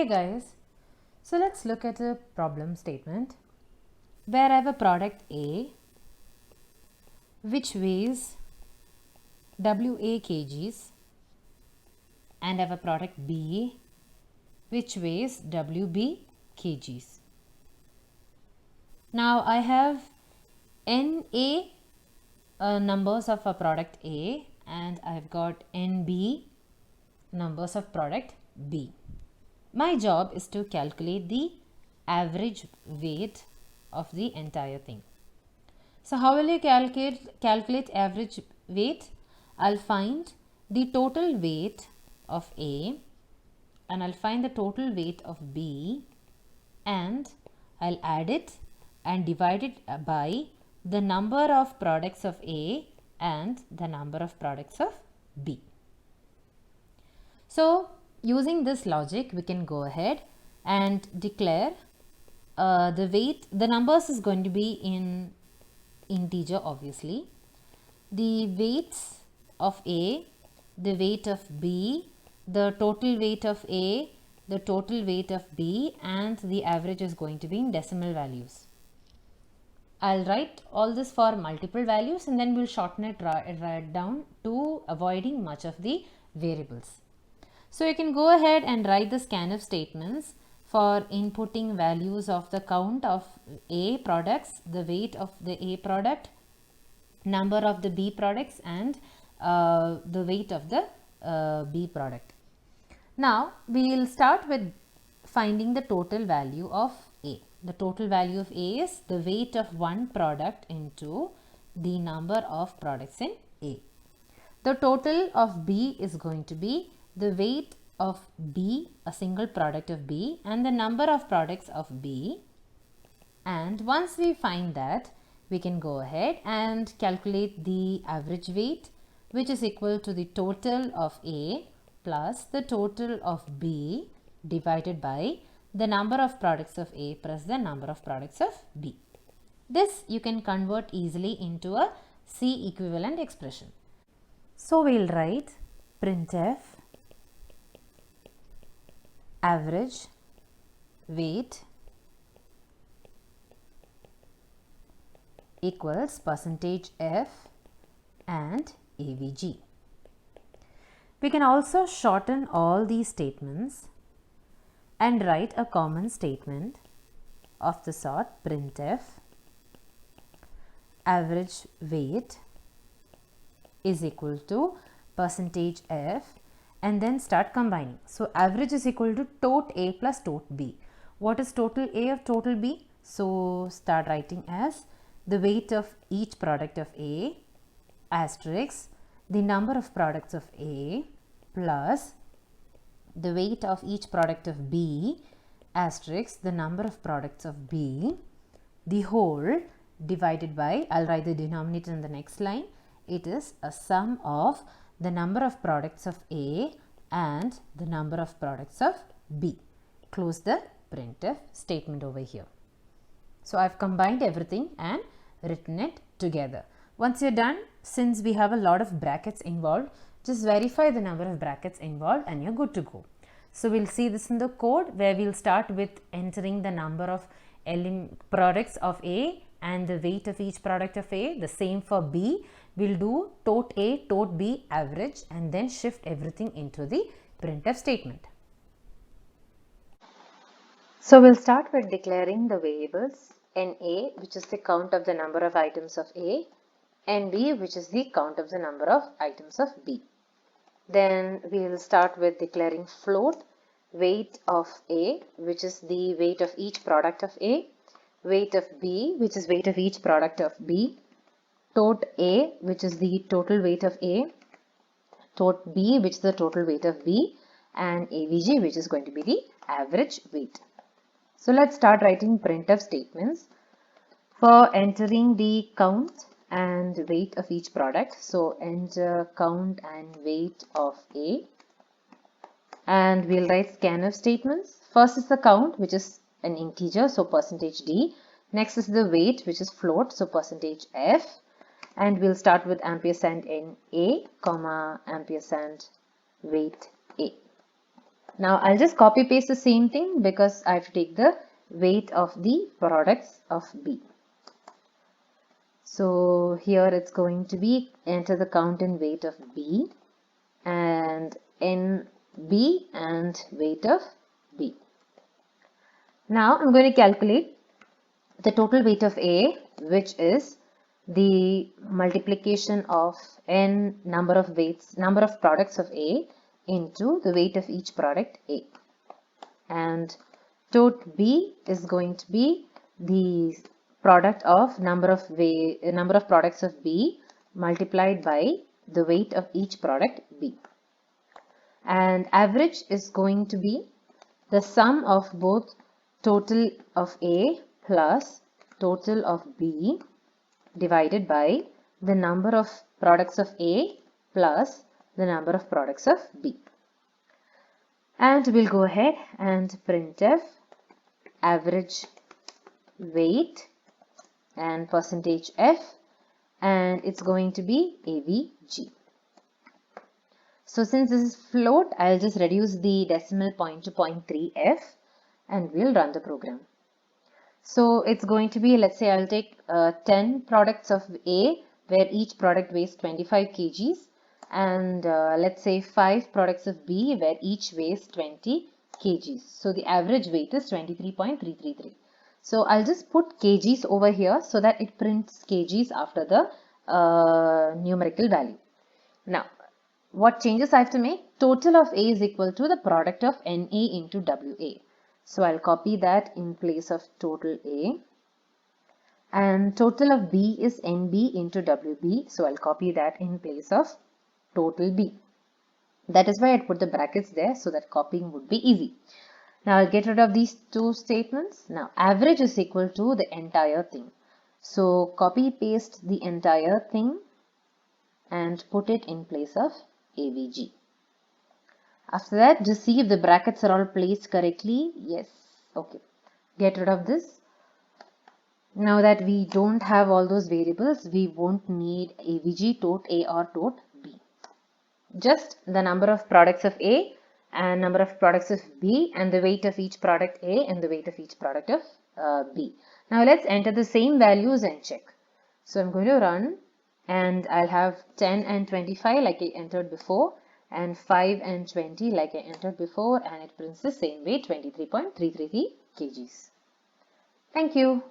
Hey guys, so let's look at a problem statement where I have a product A which weighs WA kgs and I have a product B which weighs WB kgs. Now I have NA numbers of a product A and I've got NB numbers of product B. My job is to calculate the average weight of the entire thing. So how will you calculate average weight? I'll find the total weight of A and I'll find the total weight of B and I'll add it and divide it by the number of products of A and the number of products of B. So using this logic, we can go ahead and declare the weight. The numbers is going to be in integer obviously. The weights of A, the weight of B, the total weight of A, the total weight of B, and the average is going to be in decimal values. I'll write all this for multiple values and then we'll shorten it right down to avoiding much of the variables. So you can go ahead and write the scanf statements for inputting values of the count of A products, the weight of the A product, number of the B products, and the weight of the B product. Now we will start with finding the total value of A. The total value of A is the weight of one product into the number of products in A. The total of B is going to be the weight of B, a single product of B, and the number of products of B. And once we find that, we can go ahead and calculate the average weight, which is equal to the total of A plus the total of B divided by the number of products of A plus the number of products of B. This you can convert easily into a C equivalent expression. So we'll write printf average weight equals %f and AVG. We can also shorten all these statements and write a common statement of the sort printf average weight is equal to %f and then start combining. So average is equal to tot A plus tot B. What is total A of total B? So start writing as the weight of each product of A asterisk the number of products of A plus the weight of each product of B asterisk the number of products of B, the whole divided by, I'll write the denominator in the next line, it is a sum of the number of products of A and the number of products of B. Close the printf statement over here. So I've combined everything and written it together. Once you're done, since we have a lot of brackets involved, just verify the number of brackets involved and you're good to go. So we'll see this in the code where we'll start with entering the number of products of A and the weight of each product of A. The same for B. We'll do tot A, tot B average and then shift everything into the printf statement. So we'll start with declaring the variables NA, which is the count of the number of items of A, NB, which is the count of the number of items of B. Then we will start with declaring float weight of A, which is the weight of each product of A, weight of B, which is weight of each product of B, tot A, which is the total weight of A, tot B, which is the total weight of B, and AVG, which is going to be the average weight. So let's start writing printf statements for entering the count and weight of each product. So enter count and weight of A and we'll write scanf statements. First is the count, which is an integer, so %d. Next is the weight, which is float, so %f. And we'll start with ampersand NA, comma ampersand weight A. Now I'll just copy paste the same thing because I have to take the weight of the products of B. So here it's going to be enter the count and weight of B and NB and weight of B. Now I'm going to calculate the total weight of A, which is the multiplication of n number of products of A into the weight of each product A. And tot B is going to be the product of number of products of B multiplied by the weight of each product B. And average is going to be the sum of both total of A plus total of B divided by the number of products of A plus the number of products of B. And we'll go ahead and printf average weight and percentage F, and it's going to be AVG. So since this is float, I'll just reduce the decimal point to 0.3F and we'll run the program. So it's going to be, let's say I'll take 10 products of A where each product weighs 25 kgs and let's say 5 products of B where each weighs 20 kgs. So the average weight is 23.333. So I'll just put kgs over here so that it prints kgs after the numerical value. Now, what changes I have to make? Total of A is equal to the product of NA into WA. So I'll copy that in place of total A. And total of B is NB into WB. So I'll copy that in place of total B. That is why I put the brackets there so that copying would be easy. Now I'll get rid of these two statements. Now average is equal to the entire thing. So copy paste the entire thing and put it in place of AVG. After that, just see if the brackets are all placed correctly. Yes. Okay. Get rid of this. Now that we don't have all those variables, we won't need AVG, tot A or tot B. Just the number of products of A and number of products of B and the weight of each product A and the weight of each product of B. Now let's enter the same values and check. So I'm going to run and I'll have 10 and 25 like I entered before and 5 and 20 like I entered before, and it prints the same way, 23.333 kgs. Thank you.